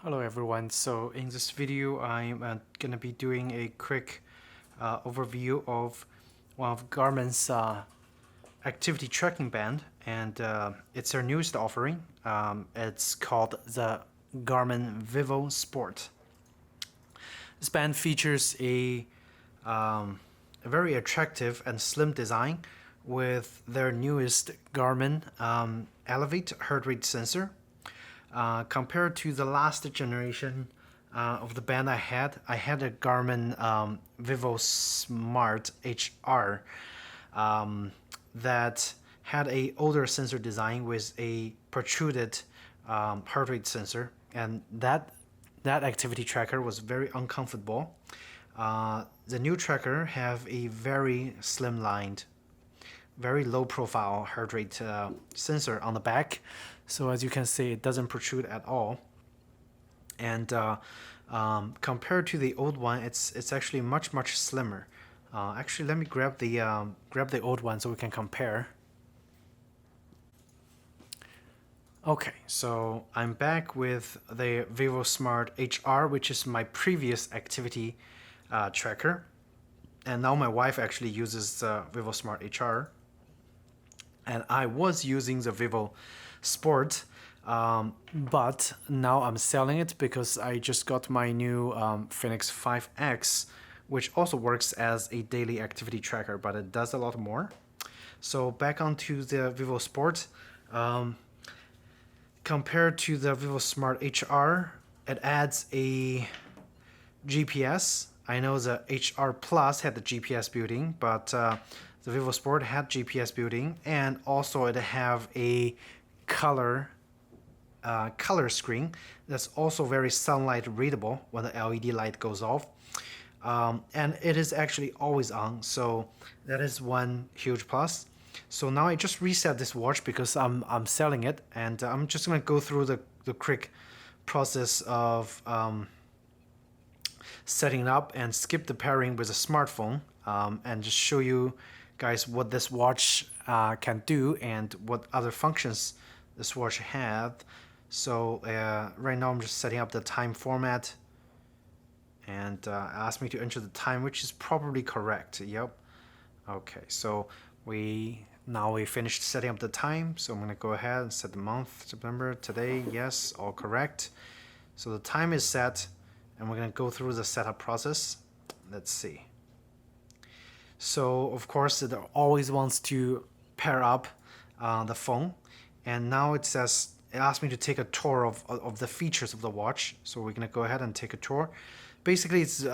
Hello everyone, so in this video I'm gonna be doing a quick overview of one of Garmin's activity tracking band, and it's their newest offering. It's called the Garmin Vivosport. This band features a very attractive and slim design with their newest Garmin Elevate heart rate sensor. Compared to the last generation of the band I had a Garmin Vivosmart HR that had a older sensor design with a protruded heart rate sensor, and that activity tracker was very uncomfortable. The new tracker have a very slimlined, very low profile heart rate sensor on the back, so as you can see it doesn't protrude at all, and compared to the old one it's actually much slimmer. Actually, let me grab the old one so we can compare. Okay, so I'm back with the Vivosmart HR, which is my previous activity tracker, and now my wife actually uses the Vivosmart HR, and I was using the Vivosport, but now I'm selling it because I just got my new Fenix 5X, which also works as a daily activity tracker, but it does a lot more. So back onto the Vivosport. Compared to the Vivosmart HR, it adds a GPS. I know the HR Plus had the GPS built-in, but the Vivosport had GPS built-in, and also it have a color screen that's also very sunlight readable when the LED light goes off, and it is actually always on, so that is one huge plus. So now I just reset this watch because I'm selling it, and I'm just gonna go through the quick process of setting it up and skip the pairing with a smartphone, and just show you guys what this watch can do and what other functions this watch have. So right now I'm just setting up the time format, and it asked me to enter the time, which is probably correct. Yep. Okay, so we finished setting up the time, so I'm gonna go ahead and set the month, September, today. Yes, all correct. So the time is set, and we're gonna go through the setup process. Let's see. So of course it always wants to pair up the phone, and now it asked me to take a tour of the features of the watch. So we're gonna go ahead and take a tour. Basically it's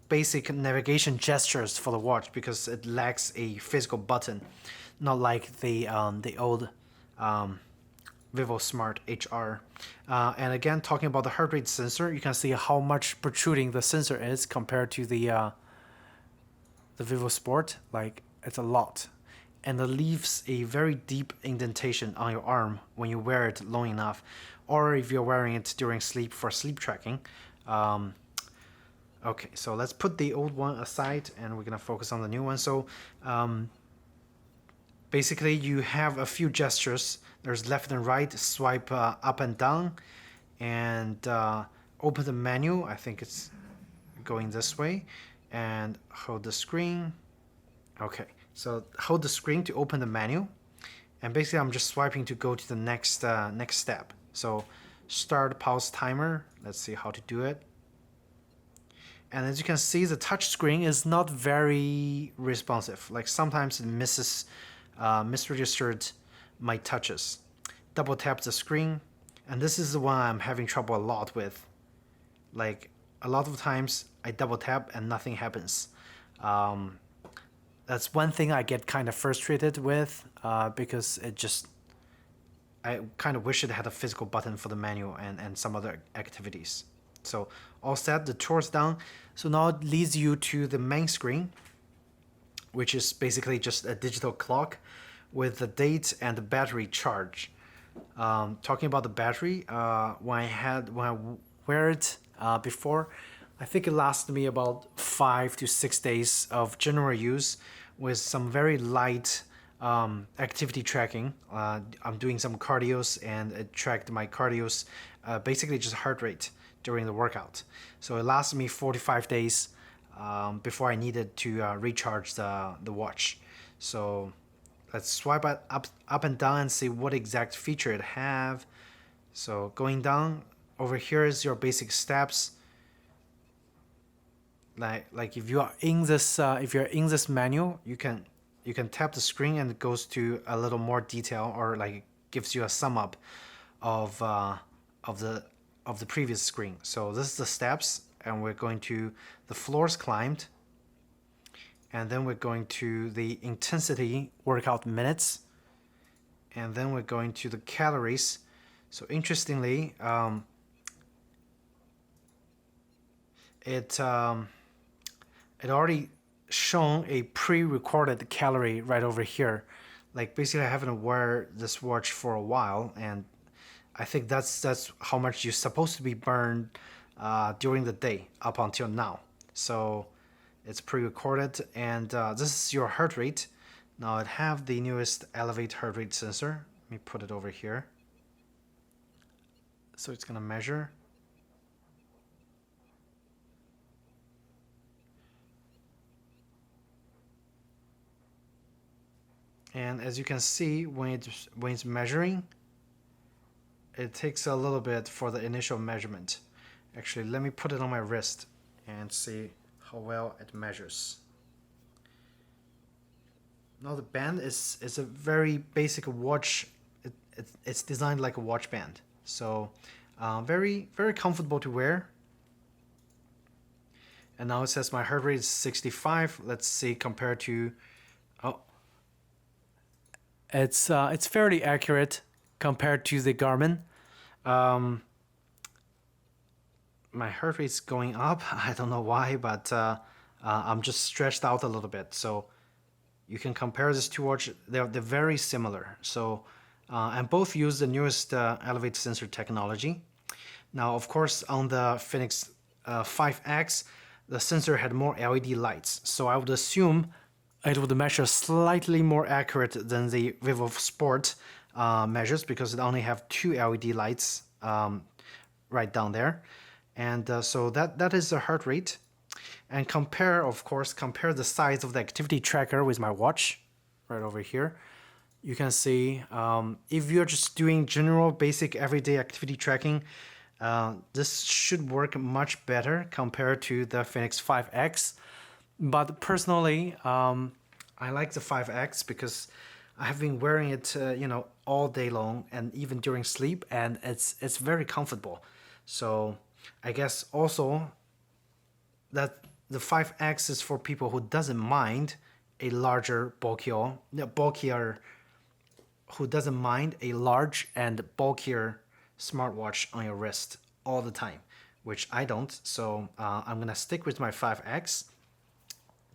basic navigation gestures for the watch because it lacks a physical button, not like the old Vivosmart HR. And again, talking about the heart rate sensor, you can see how much protruding the sensor is compared to the Vivosport. Like, it's a lot, and it leaves a very deep indentation on your arm when you wear it long enough, or if you're wearing it during sleep for sleep tracking. Okay, so let's put the old one aside and we're gonna focus on the new one. So basically you have a few gestures. There's left and right, swipe up and down, and open the menu. I think it's going this way, and hold the screen. Okay, so hold the screen to open the menu, and basically I'm just swiping to go to the next step. So start pause timer. Let's see how to do it. And as you can see, the touch screen is not very responsive. Like, sometimes it misregistered my touches. Double tap the screen, and this is the one I'm having trouble a lot with. Like, a lot of times I double tap and nothing happens. That's one thing I get kind of frustrated with, because I kind of wish it had a physical button for the menu and some other activities. So all set, the tour's done. So now it leads you to the main screen, which is basically just a digital clock with the date and the battery charge. Talking about the battery, when I wear it before, I think it lasted me about 5 to 6 days of general use with some very light activity tracking. I'm doing some cardios, and it tracked my cardios, basically just heart rate, during the workout. So it lasted me 45 days before I needed to recharge the watch. So let's swipe it up and down and see what exact feature it have. So going down, over here is your basic steps. Like if you are in this menu, you can tap the screen and it goes to a little more detail, or like gives you a sum up of the previous screen. So this is the steps, and we're going to the floors climbed, and then we're going to the intensity workout minutes, and then we're going to the calories. So interestingly, it already shown a pre-recorded calorie right over here. Like basically I haven't wear this watch for a while, and I think that's how much you're supposed to be burned during the day up until now. So it's pre-recorded, and this is your heart rate. Now it have the newest elevate heart rate sensor. Let me put it over here. So it's gonna measure. And as you can see, when it's measuring, it takes a little bit for the initial measurement. Actually, let me put it on my wrist and see how well it measures. Now the band is a very basic watch. It's designed like a watch band, so very comfortable to wear. And now it says my heart rate is 65. Let's see compared to, oh, it's fairly accurate compared to the Garmin. My heart rate's going up. I don't know why, but I'm just stretched out a little bit. So you can compare these two watches. They're very similar. So and both use the newest Elevate sensor technology. Now, of course, on the Fenix 5X, the sensor had more LED lights. So I would assume it would measure slightly more accurate than the Vivosport measures, because it only have 2 LED lights right down there. And so that is the heart rate. And compare the size of the activity tracker with my watch right over here. You can see if you're just doing general basic everyday activity tracking, this should work much better compared to the Fenix 5X. But personally, I like the 5X because I have been wearing it, all day long and even during sleep, and it's very comfortable. So I guess also that the 5X is for people who doesn't mind a larger, bulkier, who doesn't mind a large and bulkier smartwatch on your wrist all the time, which I don't. So I'm gonna stick with my 5X.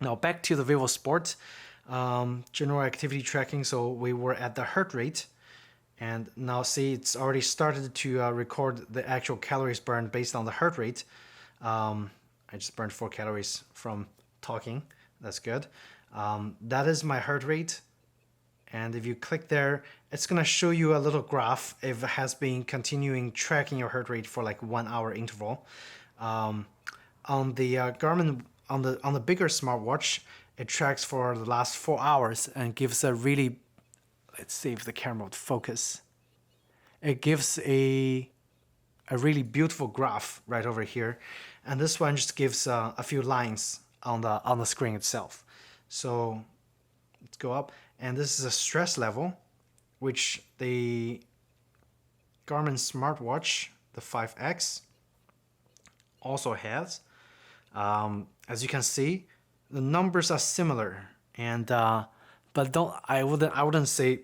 Now back to the Vivosport, general activity tracking. So we were at the heart rate, and now see it's already started to record the actual calories burned based on the heart rate. I just burned 4 calories from talking. That's good. That is my heart rate. And if you click there, it's gonna show you a little graph if it has been continuing tracking your heart rate for like 1 hour interval. On the Garmin, on the bigger smartwatch, it tracks for the last 4 hours and gives a really, let's see if the camera would focus. It gives a really beautiful graph right over here, and this one just gives a few lines on the screen itself. So let's go up, and this is a stress level, which the Garmin smartwatch, the 5X, also has. As you can see, the numbers are similar, and but I wouldn't say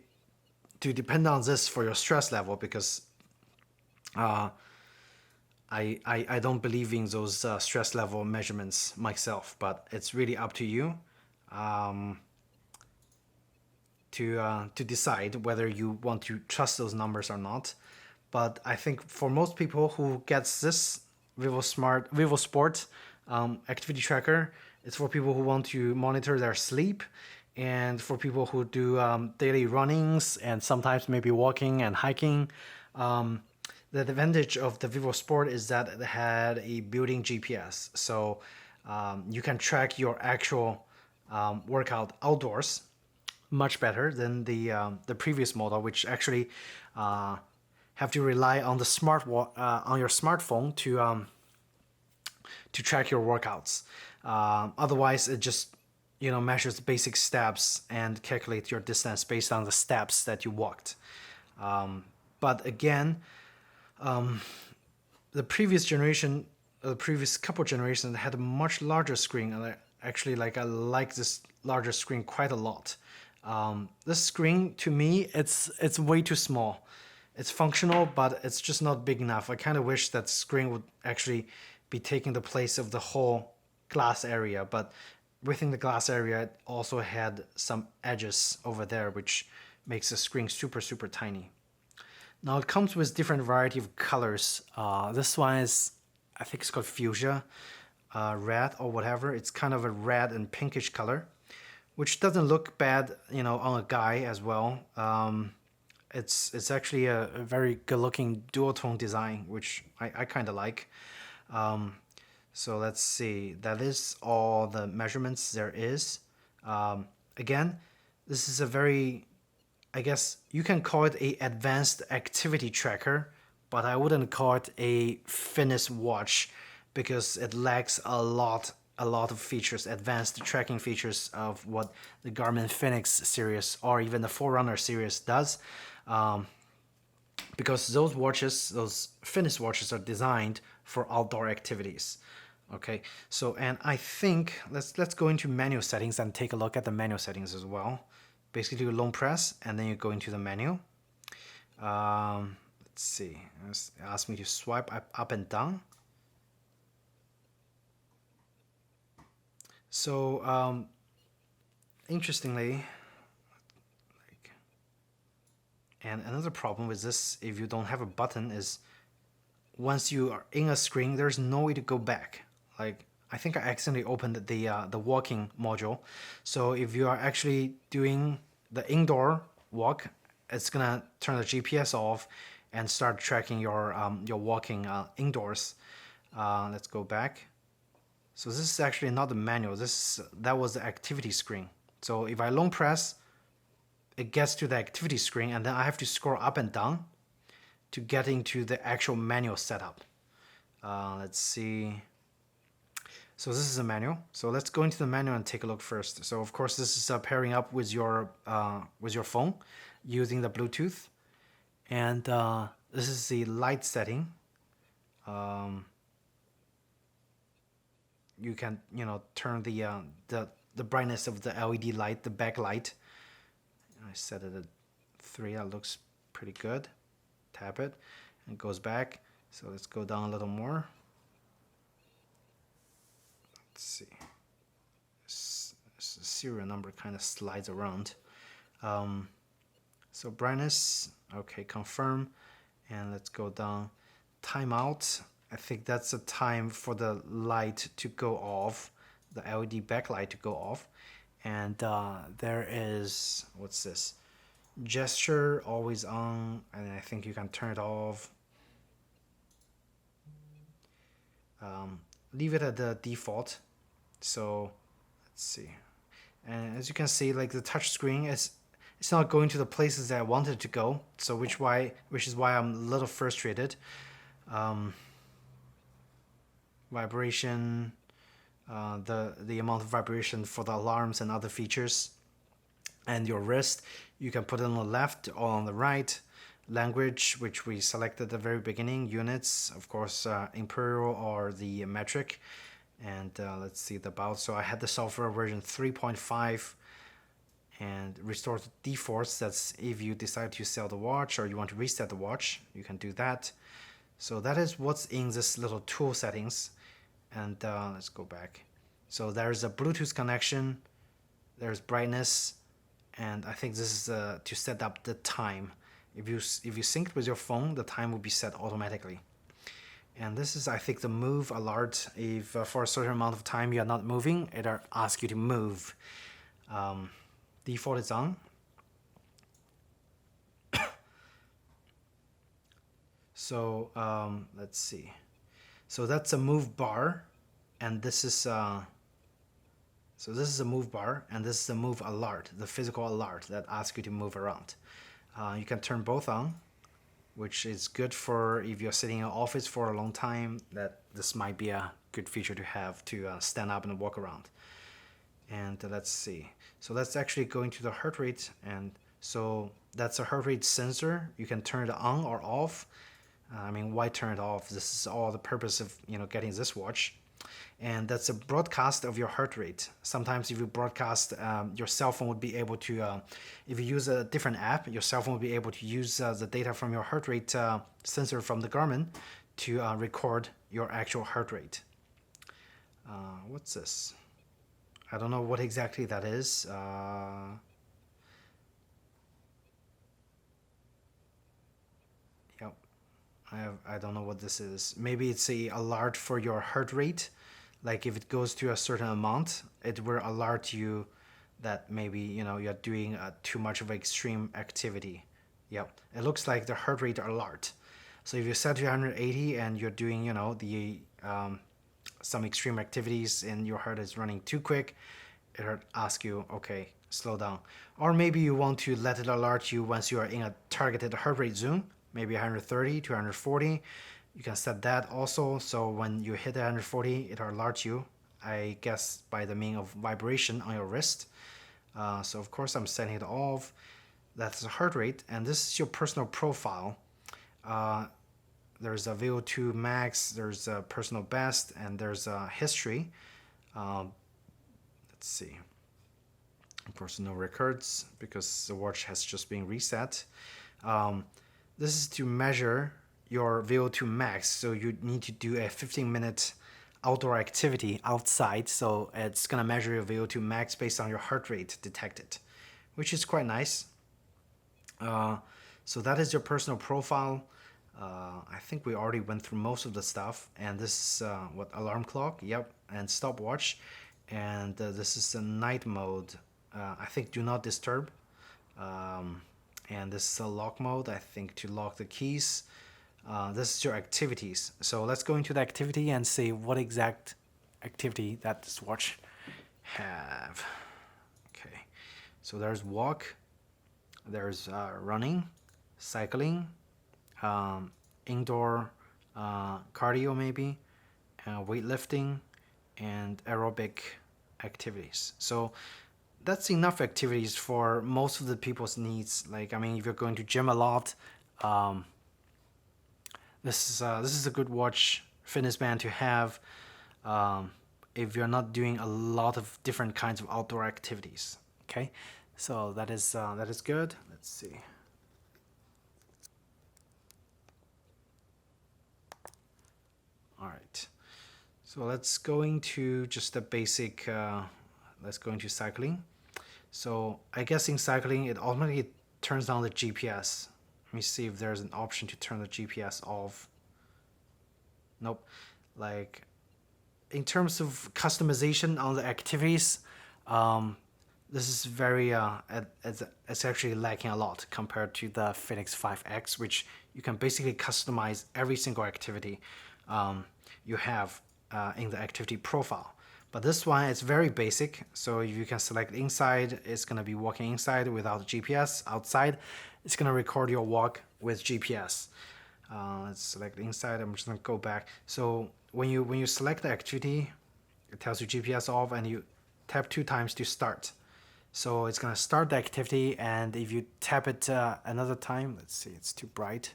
to depend on this for your stress level, because I don't believe in those stress level measurements myself. But it's really up to you to decide whether you want to trust those numbers or not. But I think for most people who gets this Vivosport activity tracker, it's for people who want to monitor their sleep, and for people who do daily runnings and sometimes maybe walking and hiking. The advantage of the Vivosport is that it had a built-in GPS, so you can track your actual workout outdoors much better than the previous model, which actually have to rely on the on your smartphone to track your workouts. Otherwise, it just measures the basic steps and calculate your distance based on the steps that you walked. But again, the previous generation, the previous couple generations had a much larger screen, and I like this larger screen quite a lot. This screen to me, it's way too small. It's functional, but it's just not big enough. I kind of wish that screen would actually be taking the place of the whole glass area, but within the glass area, it also had some edges over there, which makes the screen super, super tiny. Now it comes with different variety of colors. This one is, I think it's called fuchsia, red or whatever. It's kind of a red and pinkish color, which doesn't look bad, on a guy as well. It's actually a very good-looking dual-tone design, which I kind of like. So let's see. That is all the measurements there is. Again, this is a very, I guess you can call it a advanced activity tracker, but I wouldn't call it a fitness watch because it lacks a lot of features, advanced tracking features of what the Garmin Fenix series or even the Forerunner series does. Because those fitness watches are designed for outdoor activities. Okay, so and I think let's go into manual settings and take a look at the manual settings as well. Basically, do a long press and then you go into the menu. Let's see, it asks me to swipe up and down. So interestingly, and another problem with this, if you don't have a button, is once you are in a screen, there's no way to go back. Like, I think I accidentally opened the walking module. So if you are actually doing the indoor walk, it's gonna turn the GPS off and start tracking your walking indoors. Let's go back. So this is actually not the manual. That was the activity screen. So if I long press, it gets to the activity screen, and then I have to scroll up and down to get into the actual manual setup. Let's see. So this is a manual. So let's go into the manual and take a look first. So of course this is pairing up with your phone using the Bluetooth, and this is the light setting. You can turn the brightness of the LED light, the backlight. I set it at 3. That looks pretty good. Tap it and it goes back. So let's go down a little more. Let's see. This serial number kind of slides around. So brightness, okay, confirm, and let's go down. Timeout. I think that's a time for the light to go off, the LED backlight to go off. And there is, what's this? Gesture, always on, and I think you can turn it off. Leave it at the default. So let's see. And as you can see, like the touch screen it's not going to the places that I wanted it to go. So which is why I'm a little frustrated. Vibration, the amount of vibration for the alarms and other features, and your wrist, you can put it on the left or on the right. Language, which we selected at the very beginning. Units, of course, imperial or the metric. And let's see the about. So I had the software version 3.5 and restore to defaults. That's if you decide to sell the watch or you want to reset the watch, you can do that. So that is what's in this little tool settings. And let's go back. So there's a Bluetooth connection, there's brightness, and I think this is to set up the time. If you sync with your phone, the time will be set automatically. And this is, I think, the move alert. If for a certain amount of time you are not moving, it asks you to move. Default is on. So let's see. So that's a move bar, and this is so this is a move bar, and this is a move alert, the physical alert that asks you to move around. You can turn both on, which is good for if you're sitting in an office for a long time. That this might be a good feature to have to stand up and walk around. And let's see. So that's actually going to the heart rate, and so that's a heart rate sensor. You can turn it on or off. I mean, why turn it off? This is all the purpose of getting this watch. And that's a broadcast of your heart rate. Sometimes if you broadcast, your cell phone would be able to, if you use a different app, your cell phone will be able to use the data from your heart rate sensor from the Garmin to record your actual heart rate. What's this? I don't know what exactly that is. Yep. I don't know what this is. Maybe it's a alert for your heart rate. Like if it goes to a certain amount, it will alert you that maybe you're doing too much of extreme activity. Yep. It looks like the heart rate alert. So if you set to 180 and you're doing the some extreme activities and your heart is running too quick, it'll ask you, okay, slow down. Or maybe you want to let it alert you once you are in a targeted heart rate zone, maybe 130 to 140. You can set that also, so when you hit 140, it'll alert you, I guess by the means of vibration on your wrist. So of course I'm setting it off. That's the heart rate, and this is your personal profile. There's a VO2 Max, there's a personal best, and there's a history. Let's see. Of course, no records because the watch has just been reset. This is to measure your VO2 Max. So you need to do a 15-minute outdoor activity outside. So it's going to measure your VO2 Max based on your heart rate detected, which is quite nice. So that is your personal profile. I think we already went through most of the stuff. And this is what, alarm clock? Yep. And stopwatch. And this is the night mode. I think do not disturb. And this is a lock mode, I think, to lock the keys. This is your activities. So let's go into the activity and see what exact activity that this watch have. Okay, so there's walk, there's running, cycling, indoor cardio maybe, weightlifting, and aerobic activities. So that's enough activities for most of the people's needs. Like, I mean, if you're going to gym a lot, this is a good watch, fitness band to have if you're not doing a lot of different kinds of outdoor activities. Okay, so that is good. Let's see. All right, so let's go into just a basic. Let's go into cycling. So I guess in cycling, it automatically turns on the GPS. Let me see if there's an option to turn the GPS off. Nope. Like, in terms of customization on the activities, this is very, it's actually lacking a lot compared to the Fenix 5X, which you can basically customize every single activity you have in the activity profile. But this one is very basic, so if you can select inside, it's going to be walking inside without GPS. Outside, it's going to record your walk with GPS. Let's select inside. I'm just going to go back. So when you select the activity, it tells you GPS off, and you tap 2 times to start. So it's going to start the activity, and if you tap it another time, let's see, it's too bright.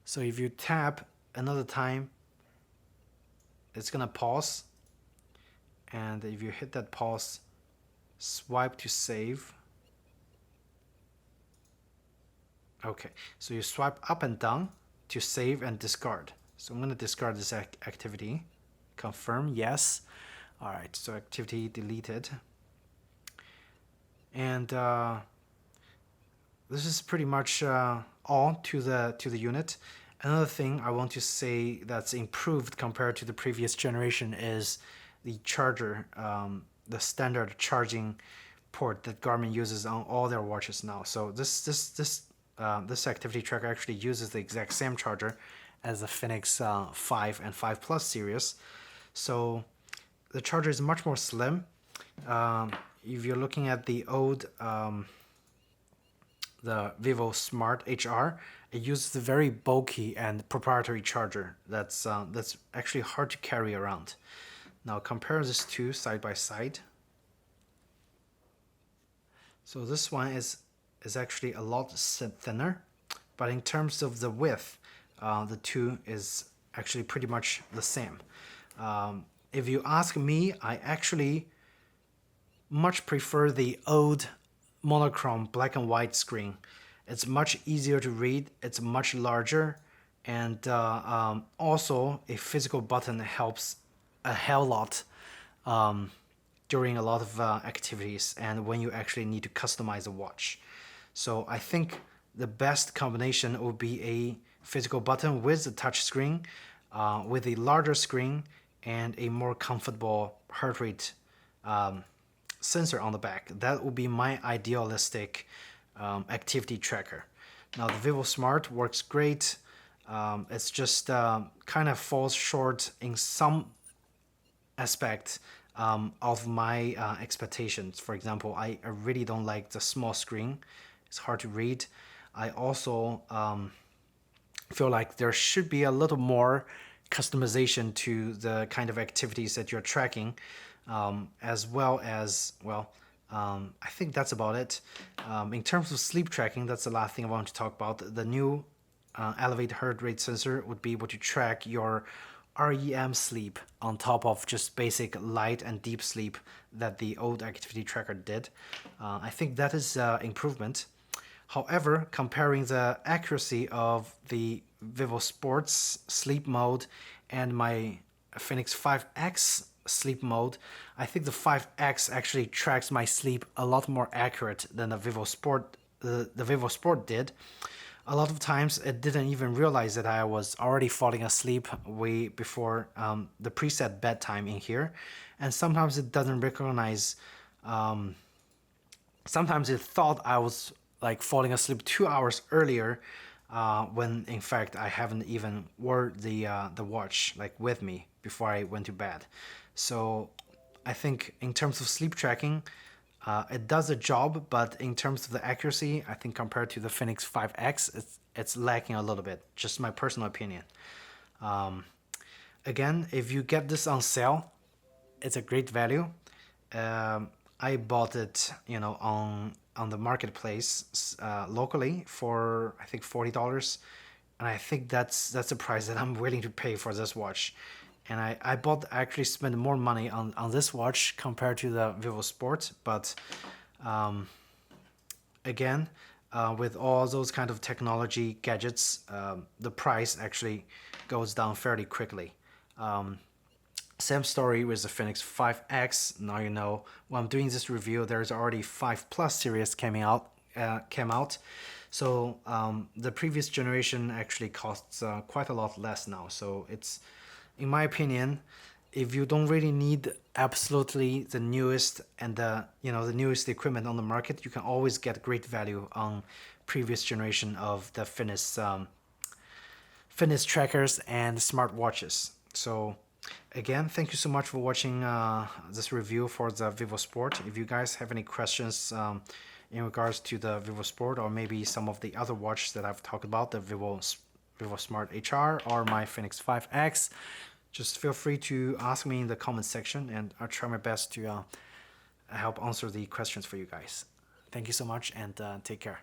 So if you tap another time, it's gonna pause, and if you hit that pause, swipe to save. Okay, so you swipe up and down to save and discard. So I'm gonna discard this activity. Confirm, yes. All right, so activity deleted. And this is pretty much all to the unit. Another thing I want to say that's improved compared to the previous generation is the charger, the standard charging port that Garmin uses on all their watches now. So this this activity tracker actually uses the exact same charger as the Fenix 5 and 5 Plus series. So the charger is much more slim. If you're looking at the old the Vivosmart HR, it uses a very bulky and proprietary charger that's actually hard to carry around. Now compare these two side by side. So this one is actually a lot thinner, but in terms of the width, the two is actually pretty much the same. If you ask me, I actually much prefer the old monochrome black and white screen. It's much easier to read, it's much larger, and also a physical button helps a hell lot during a lot of activities and when you actually need to customize a watch. So I think the best combination would be a physical button with a touch screen, with a larger screen and a more comfortable heart rate sensor on the back. That would be my idealistic activity tracker. Now the Vivosmart works great. It's just kind of falls short in some aspect of my expectations. For example, I really don't like the small screen. It's hard to read. I also feel like there should be a little more customization to the kind of activities that you're tracking, as well as, well, I think that's about it. In terms of sleep tracking, that's the last thing I want to talk about. The new elevated heart rate sensor would be able to track your REM sleep on top of just basic light and deep sleep that the old activity tracker did. I think that is improvement. However, comparing the accuracy of the Vivosport's sleep mode and my Fenix 5X sleep mode, I think the 5X actually tracks my sleep a lot more accurate than the Vivosport did. A lot of times it didn't even realize that I was already falling asleep way before the preset bedtime in here, and sometimes it doesn't recognize. Sometimes it thought I was like falling asleep 2 hours earlier, when in fact I haven't even wore the watch like with me before I went to bed. So I think in terms of sleep tracking, it does a job, but in terms of the accuracy, I think compared to the Fenix 5X, it's lacking a little bit. Just my personal opinion. Again, if you get this on sale, it's a great value. I bought it, on the marketplace locally for I think $40, and I think that's the price that I'm willing to pay for this watch. And I actually spent more money on this watch compared to the Vivosport, but again, with all those kind of technology gadgets, the price actually goes down fairly quickly. Same story with the Fenix 5X. Now you know when I'm doing this review, there's already 5 Plus series came out. So the previous generation actually costs quite a lot less now. So it's, in my opinion, if you don't really need absolutely the newest and the newest equipment on the market, you can always get great value on previous generation of the fitness trackers and smartwatches. So again, thank you so much for watching this review for the Vivosport. If you guys have any questions in regards to the Vivosport, or maybe some of the other watches that I've talked about, the Vivosmart HR or my Fenix 5X, just feel free to ask me in the comment section, and I'll try my best to help answer the questions for you guys. Thank you so much, and take care.